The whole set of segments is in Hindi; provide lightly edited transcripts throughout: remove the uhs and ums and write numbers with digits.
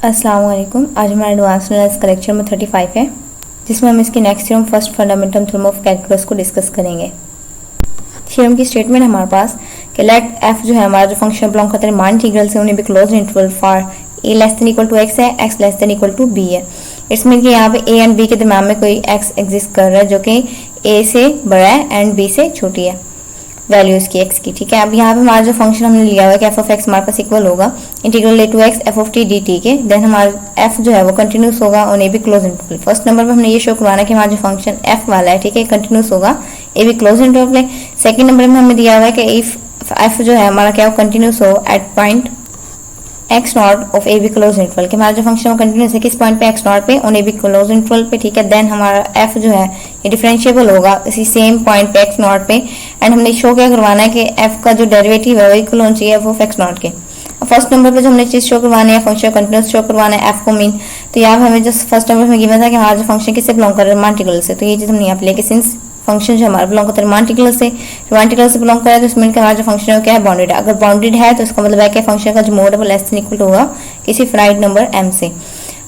अस्सलाम वालेकुम। आज हमारा एडवांस एनालिसिस का लेक्चर में 35 है, जिसमें हम इसकी next theorem first fundamental theorem of calculus को डिस्कस करेंगे। थ्योरम की स्टेटमेंट हमारे पास कि लेट एफ जो है हमारा जो फंक्शन बिलोंग करता है मान इंटीग्रल से उन्हें भी close interval for a less than equal to x है, x less than equal to b है। इट्स मीन कि यहाँ पे ए एंड बी के दरम्यान में कोई एक्स एग्जिस्ट कर रहा है जो कि ए से बड़ा है एंड बी से छोटी है वैल्यू इसकी एक्स की। ठीक है, अब यहाँ पे हमारा जो फंक्शन हमने लिया हुआ है कि एफ ऑफ एक्स हमारे पास इक्वल होगा integral a to x f of t d t के। देन हमारा एफ जो है वो कंटिन्यूस होगा और ए भी क्लोज इंटरवल। फर्स्ट नंबर पे हमने ये शो करवाना है कि हमारा जो फंक्शन एफ वाला है, ठीक है, कंटिन्यूस होगा, ए भी क्लोज इंटरवल है। सेकंड नंबर में हमें दिया हुआ है कि इफ एफ जो है हमारा क्या कंटिन्यूस हो at point x nought of a b close interval, कि हमारा जो फंक्शन कंटिन्यूस है किस पॉइंट पे एक्स नॉट पे और ए बी क्लोज इंटरवल पे। ठीक है, देन हमारा एफ जो है ये डिफरेंशिएबल होगा इसी सेम पॉइंट पे एक्स नॉट पे। एंड हमने शो क्या करवाना है कि एफ का जो डेरिवेटिव है वो इक्वल होना चाहिए एफ ऑफ एक्स नॉट के। फर्स्ट नंबर पे जो हमने चीज शो करवानी है फंक्शन कंटिन्यूस शो करवाना है एफ को मीन, तो यहाँ पे हमें जस्ट फर्स्ट नंबर में गिवन था कि हमारा जो फंक्शन किससे बिलोंग कर रहा है इंटीग्रल से, तो ये चीज हमने यहाँ पे लेके सिंस फंक्शन जो हमारा बिलोंग करता है इंटीग्रल से बिलोंग कर रहा है तो इसमें हमारा जो फंक्शन है क्या है बाउंडेड है। अगर बाउंडेड है तो इसका मतलब है कि फंक्शन का जो मोड है वो लेस देन इक्वल होगा किसी फाइनाइट नंबर m से।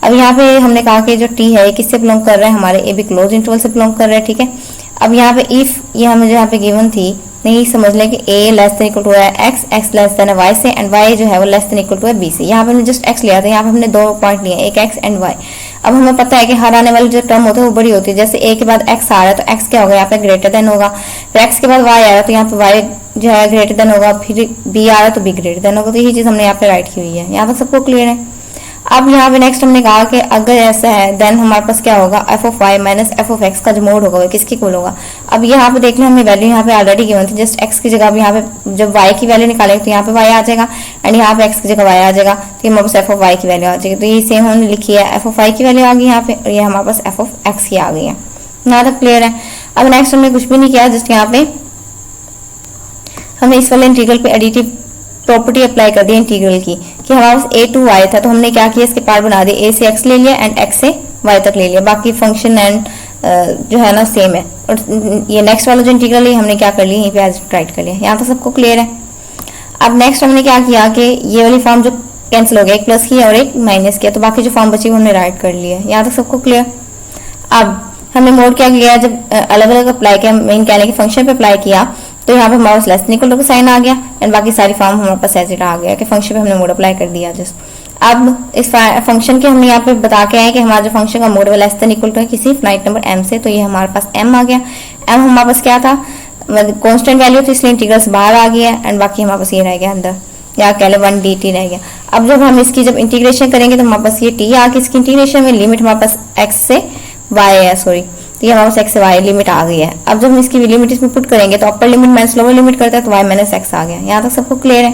अब यहाँ पे हमने कहा कि जो t है किससे बिलोंग कर रहा है, हमारे ए बी क्लोज इंटरवल से बिलोंग कर रहा है। ठीक है, अब यहाँ पे इफ ये हमें जो यहाँ पे गिवन थी नहीं समझ लें कि a less than equal to है x, x लेस देन है y से एंड y जो है वो लेस देन इक्वल टू है b से। यहाँ पे हमने जस्ट x लिया था, यहाँ पे हमने दो पॉइंट लिए एक x एंड y। अब हमें पता है कि हर आने वाली जो टर्म होती है वो बड़ी होती है, जैसे a के बाद x आ रहा है तो x क्या होगा यहाँ पे ग्रेटर देन होगा, फिर x के बाद y आ रहा है तो यहाँ पे y जो है ग्रेटर देन होगा, फिर b आ रहा है तो b ग्रेटर देन होगा। तो यही चीज हमने यहाँ पे राइट की हुई है। यहाँ तक सबको क्लियर है। अब यहाँ पे नेक्स्ट हमने कहा कि अगर ऐसा है देन हमारे पास क्या होगा f of y minus f of x का जो मोड होगा वो किसकी इक्वल होगा। अब यहाँ पे देख लें हमें वैल्यू यहाँ पे ऑलरेडी गिवन थी, जस्ट एक्स की जगह अब यहाँ पे जब वाई की वैल्यू निकालेंगे तो यहाँ पे वाई आ जाएगा एंड यहाँ पे एक्स की जगह वाई आ जाएगा, तो ये हमारे पास एफ ऑफ वाई की वैल्यू आ जाएगी। तो ये सेम हमने लिखी है एफ ऑफ वाई की वैल्यू आ गई यहाँ पे और ये हमारे पास एफ ऑफ एक्स की आ गई है। यहाँ तक क्लियर है। अब नेक्स्ट हमने कुछ भी नहीं किया, जस्ट यहाँ पे हमने इस वाले इंटीग्रल पे एडिटिव प्रॉपर्टी अप्लाई कर दी इंटीग्रल की कि हमारे पास a टू y था तो हमने क्या किया इसके पार्ट बना दिए, a से x ले लिया एंड x से y तक ले लिया, बाकी फंक्शन एंड जो है ना सेम है। और ये नेक्स्ट वाला जो इंटीग्रल है हमने क्या कर लिया यहीं पे एज राइट कर लिया। यहाँ तक सबको क्लियर है। अब नेक्स्ट हमने क्या किया कि ये वाली फॉर्म जो कैंसिल हो गया, एक प्लस किया और एक माइनस किया, तो बाकी जो फॉर्म बची वो हमने राइट कर लिया। यहाँ तक सबको क्लियर। अब हमने मोड क्या किया, जब अलग अलग अप्लाई किया मेन कहने के फंक्शन पे अप्लाई किया तो यहाँ पे हमारे पास लेस देन इक्वल टू का साइन आ गया एंड बाकी सारी फॉर्म हमारे पास एज इट आ गया कि फंक्शन पे हमने मोड अप्लाई कर दिया जस्ट। अब इस फंक्शन के हमने यहाँ पे बता के आए कि हमारा जो फंक्शन का मोड है लेस देन इक्वल टू है किसी फाइनाइट नंबर m से, तो ये हमारे पास m आ गया। m हमारे पास क्या था कांस्टेंट वैल्यू थी इसलिए इंटीग्रल से बाहर आ गया एंड बाकी हमारे पास ये रह गया अंदर, या कह ले 1 dt रह गया। अब जब हम इसकी जब इंटीग्रेशन करेंगे तो हमारे पास ये t आ गई, इसकी इंटीग्रेशन में लिमिट हमारे पास x से y है, सॉरी तो ये हमारे पास x से y लिमिट आ गई है। अब जब हम इसकी लिमिट इसमें पुट करेंगे तो upper limit minus lower limit करता है तो y माइनस x आ गया। यहाँ तक सबको क्लियर है।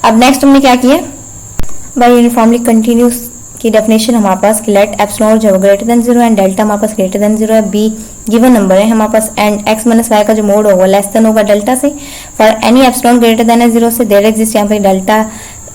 अब नेक्स्ट हमने क्या किया, बाय यूनिफॉर्मली कंटिन्यूस की डेफिनेशन हमारे पास कि लेट एप्सिलॉन जो ग्रेटर देन 0 एंड डेल्टा हमारे पास ग्रेटर देन 0 है, b गिवन नंबर है हमारे पास एंड x माइनस y का जो मोड होगा लेस देन होगा डेल्टा से। For any epsilon greater than है 0 से देयर एग्जिस्ट, यहाँ पे डेल्टा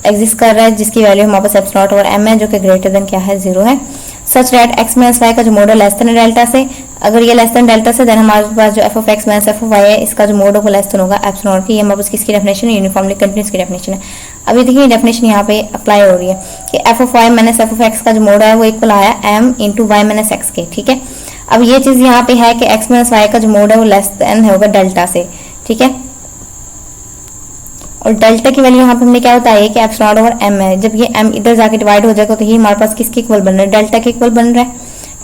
एग्जिस्ट कर रहा है जिसकी वैल्यू हमारे पास एप्सिलॉन और m है जो कि ग्रेटर देन क्या है 0 है। Such that x minus y का जो मोड है लेस देन डेल्टा से, अगर ये लेस देन डेल्टा से देन हमारे पास जो f of x minus f of y है इसका जो मोड होगा लेस देन होगा एप्सिलॉन की। ये हमारे पास किसकी डेफिनेशन है, यूनिफॉर्मली कंटिन्यूस की डेफिनेशन है। अभी देखिए डेफिनेशन यहाँ पे अप्लाई हो रही है कि f of y minus f of x का जो मोड है वो इक्वल आया m into y minus x के। ठीक है, अब ये चीज यहाँ पे है कि x माइनस y का जो मोड है वो लेस देन होगा डेल्टा से। ठीक है, और डेल्टा की वैल्यू यहाँ पे हमने क्या बताया कि एप्सिलॉन ओवर m है, जब ये m इधर जाके डिवाइड हो जाएगा तो ये हमारे पास किसके इक्वल बन रहा है, डेल्टा के इक्वल बन रहा है।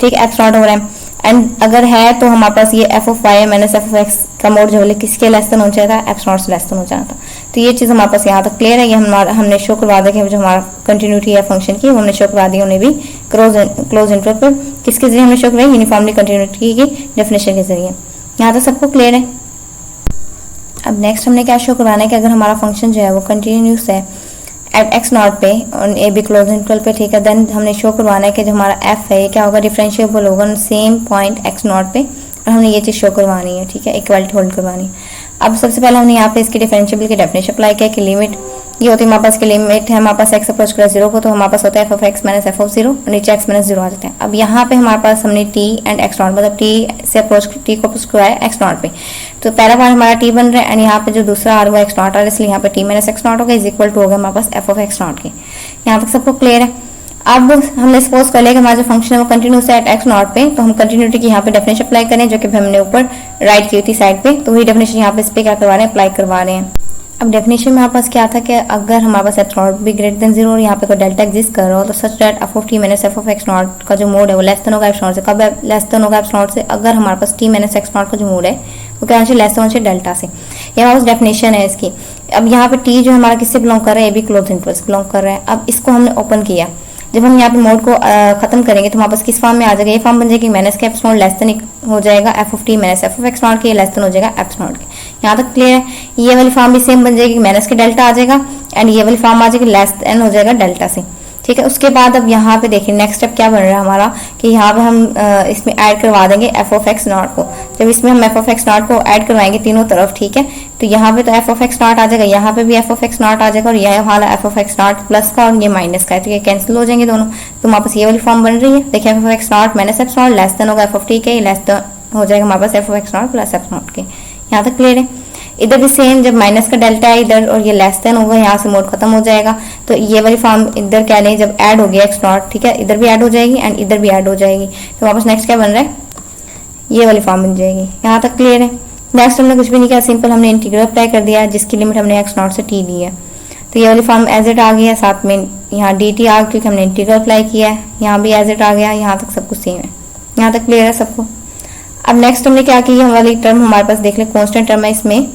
ठीक है, एप्सिलॉन ओवर m एंड अगर है तो हमारे पास ये f of y minus f of x का मोड जो है किसके लेस देन हो जाता है, एप्सिलॉन से लेस देन हो जाता है। तो ये चीज हमारे पास यहाँ तक क्लियर है। ये हमने शो करवा दिया कि जो हमारा कंटिन्यूटी है फंक्शन की हमने शो करवा दी, उन्हें भी क्लोज इंटरवल पर किसके जरिए हमने शो करवाई, यूनिफॉर्मली कंटिन्यूटी की डेफिनेशन के जरिए। यहाँ तक सबको क्लियर है। अब नेक्स्ट हमने क्या शो करवाना है कि अगर हमारा फंक्शन जो है वो कंटिन्यूस है एट एक्स नॉट पे और ए बी क्लोज इंटरवल पे, ठीक है, देन हमने शो करवाना है कि जो हमारा एफ है ये क्या होगा, डिफरेंशिएबल होगा सेम पॉइंट एक्स नॉट पे, और हमने ये चीज़ शो करवानी है। ठीक है, इक्वालिटी होल्ड करवानी है। अब सबसे पहले हमने यहाँ पे इसकी डिफरेंशिएबल की डेफिनेशन अप्लाई किया कि लिमिट ये होती है हमारे पास की लिमिट है हमारे पास x अप्रोच कर 0 को तो हमारे पास होता है f of x minus f of 0 और नीचे x माइनस 0 आ जाता है। अब यहाँ पे हमारे पास हमने t एंड x नॉट मतलब t से अप्रोच t को अप्रोच करवाया x नॉट पे, तो पहला बार हमारा t बन रहा है एंड यहाँ पे जो दूसरा आ रहा है x नॉट आ रहा है, इसलिए यहाँ पे t माइनस x नॉट होगा इज इक्वल टू होगा हमारे पास f ऑफ x नॉट के। यहाँ तक सबको क्लियर है। अब हमने सपोज कर लिया कि हमारा जो फंक्शन है वो कंटिन्यूस है एट एक्स नॉट पे, तो हम कंटिन्यूटी की यहाँ पे डेफिनेशन अप्लाई करें जो कि हमने ऊपर राइट की हुई थी साइड पे, तो वही डेफिनेशन यहाँ पे इस पे क्या करवा रहे हैं, अप्लाई करवा रहे हैं। अब डेफिनेशन में हमारे पास क्या था कि अगर हमारे पास एप्स नॉट भी ग्रेटर देन 0 और यहाँ पे कोई डेल्टा एग्जिस्ट कर रहा हो तो such that F of T minus f of x not का जो मोड है वो लेस देन होगा एप्स नॉट से। कब लेस देन होगा एप्स नॉट से, अगर हमारे पास टी माइनस एक्स नॉट का जो मोड है वो क्या होना चाहिए, लेस देन होना चाहिए डेल्टा से। ये हमारे पास डेफिनेशन है इसकी। अब यहाँ पे टी जो हमारा किससे बिलोंग कर रहा है, ए बी क्लोज इंटरवल से बिलोंग कर रहा है। अब इसको हमने ओपन किया, जब हम यहाँ पे मोड को खत्म करेंगे तो हमारे पास किस फॉर्म में आ जाएगा, ये फॉर्म बन जाएगी माइनस के एप्स नॉट लेस देन हो जाएगा F of T minus f of x not के, लेस देन हो जाएगा एप्स नॉट के। यहाँ तक क्लियर है। ये वाली फॉर्म भी सेम बन जाएगी, माइनस के डेल्टा आ जाएगा एंड ये वाली फॉर्म आ जाएगी लेस देन हो जाएगा डेल्टा से। ठीक है, उसके बाद अब यहाँ पे देखिए नेक्स्ट स्टेप क्या बन रहा है हमारा कि यहाँ पे हम इसमें ऐड करवा देंगे एफ ऑफ एक्स नॉट को। जब इसमें हम एफ ऑफ एक्स नॉट को ऐड करवाएंगे तीनों तरफ, ठीक है, तो यहाँ पे तो एफ ऑफ एक्स नॉट आ जाएगा, यहाँ पे भी एफ ऑफ एक्स नॉट आ जाएगा और यह वाला F of x not plus का और ये माइनस का है, तो ये कैंसिल हो जाएंगे दोनों। तो हमारे पास ये वाली फॉर्म बन रही है। देखिए f of x not minus f not less than होगा एफ ऑफ टी के, लेस देन हो जाएगा हमारे पास f of x not plus f not के। यहाँ तक क्लियर है। इधर भी सेम, जब माइनस का डेल्टा है इधर और ये लेस देन होगा, यहाँ से मोड खत्म हो जाएगा। तो ये वाली फॉर्म इधर क्या लें, जब ऐड हो गया एक्स नॉट, ठीक है, इधर भी ऐड हो जाएगी एंड इधर भी ऐड हो जाएगी, तो वापस नेक्स्ट क्या बन रहा है, ये वाली फॉर्म बन जाएगी। यहाँ तक क्लियर है। नेक्स्ट हमने कुछ भी नहीं किया, सिंपल हमने इंटीग्रल अप्लाई कर दिया जिसकी लिमिट हमने एक्स नॉट से टी ली है, तो ये वाली फॉर्म एज इट आ गई है। साथ में यहाँ डी टी आ गया क्योंकि हमने इंटीग्रल अप्लाई किया है, यहाँ भी एज इट आ गया। यहाँ तक सब कुछ सेम है। यहाँ तक क्लियर है सबको। अब नेक्स्ट हमने क्या किया, वाली टर्म हमारे पास देख ले कॉन्स्टेंट टर्म है, इसमें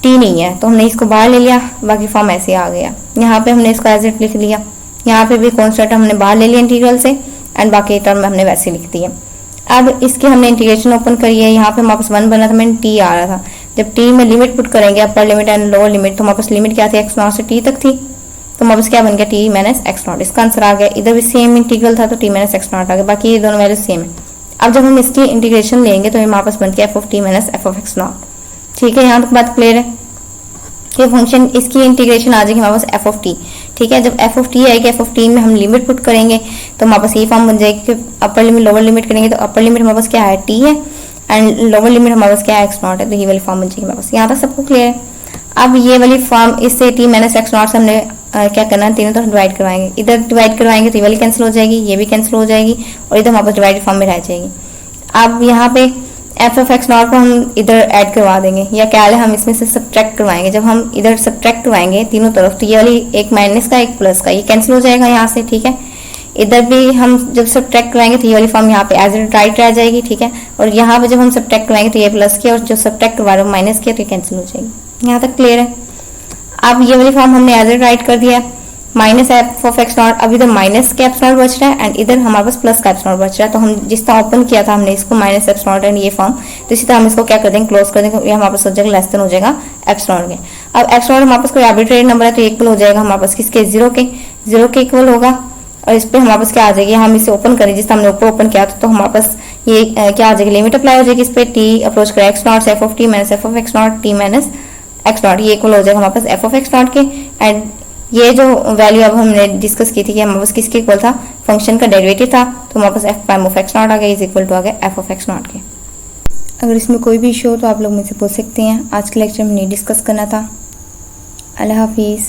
टी नहीं है तो हमने इसको बाहर ले लिया, बाकी फॉर्म ऐसे आ गया। यहाँ पे हमने इसको एज इट लिख लिया, यहाँ पे भी कॉन्स्टेंट हमने बाहर ले लिया इंटीग्रल से एंड बाकी टर्म हमने वैसे लिख दिया। अब इसके हमने इंटीग्रेशन ओपन करी है, यहाँ पे हमारे पास 1 बना था, मैंने टी आ रहा था। जब टी में लिमिट पुट करेंगे upper limit and lower limit, तो हमारे पास लिमिट क्या थी, एक्स नॉट से टी तक थी, तो हमारे पास क्या बन गया, टी माइनस एक्स नॉट। इसका आंसर आ गया। इधर भी सेम इंटीग्रल था तो टी माइनस एक्स नॉट आ गया, बाकी ये दोनों वैल्यू सेम है। अब जब हम इसकी इंटीग्रेशन लेंगे तो हमारे पास बन गया F of T minus f of x not. ठीक है, यहाँ तक बात क्लियर है। ये फंक्शन इसकी इंटीग्रेशन आ जाएगी हमारे पास एफ ऑफ टी। ठीक है, जब एफ ऑफ टी आएगी, एफ ऑफ टी में हम लिमिट पुट करेंगे तो हमारे पास ये फॉर्म बन जाएगी कि अपर लिमिट लोअर लिमिट करेंगे तो अपर लिमिट हमारे पास क्या है, टी है एंड लोअर लिमिट हमारे पास क्या है, एक्स नॉट है, तो ये वाली फॉर्म बन जाएगी हमारे पास। यहाँ तक सबको क्लियर है। अब ये वाली फॉर्म इससे टी माइनस एक्स नॉट से हमने क्या करना है, तीनों तरफ डिवाइड करवाएंगे। इधर डिवाइड करवाएंगे तो ये वाली कैंसिल हो जाएगी, ये भी कैंसिल हो जाएगी और इधर हमारे पास डिवाइडेड फॉर्म में रह जाएगी। अब यहाँ पे एफ ऑफ एक्स नॉट को हम इधर ऐड करवा देंगे, या क्या है हम इसमें से सब्ट्रैक्ट करवाएंगे। जब हम इधर सब्ट्रैक्ट करवाएंगे तीनों तरफ तो ये वाली एक माइनस का एक प्लस का, ये कैंसिल हो जाएगा यहाँ से। ठीक है, इधर भी हम जब सब्ट्रैक्ट करवाएंगे तो ये वाली फॉर्म यहाँ पे एज इट राइट रह जाएगी। ठीक है, और यहाँ पे जब हम सब्ट्रैक्ट करवाएंगे तो ये प्लस की और जो सब्ट्रैक्ट करवा रहे हो माइनस की, तो ये कैंसिल हो जाएगी। यहाँ तक क्लियर है। अब ये वाली फॉर्म हमने एज इट राइट कर दिया, minus f of x not. अब इधर माइनस का एप्स नॉट बच रहा है एंड इधर हमारे पास प्लस का एप्स नॉट बच रहा है, तो हम जिस तरह ओपन किया था हमने इसको माइनस एप्स नॉट एंड ये फॉर्म, तो इसी तरह हम इसको क्या कर देंगे, क्लोज कर देंगे। ये हमारे पास हो जाएगा लेस देन हो जाएगा एप्स नॉट के। अब एप्स नॉट हमारे पास कोई आर्बिट्रेरी नंबर है तो इक्वल हो जाएगा हमारे पास किसके, जीरो के इक्वल होगा। और इस पर हमारे पास क्या आ जाएगी, हम इसे ओपन करें जिस तरह हमने ऊपर ओपन किया तो हमारे पास ये क्या आ जाएगी, लिमिट अप्लाई हो जाएगी इस पर, टी अप्रोच कर एक्स नॉट से F of T minus f of x not T minus x not, ये इक्वल हो जाएगा हमारे पास एफ ऑफ एक्स नॉट के। एंड ये जो वैल्यू अब हमने डिस्कस की थी कि हमारे पास किसके इक्वल था, फंक्शन का डेरिवेटिव था, तो हमारे पास f prime of x not आ गया इज इक्वल टू आ गया एफ ऑफ एक्स नॉट के। अगर इसमें कोई भी इशू हो तो आप लोग मुझसे पूछ सकते हैं। आज के लेक्चर में नहीं डिस्कस करना था। अल्लाह हाफिज़।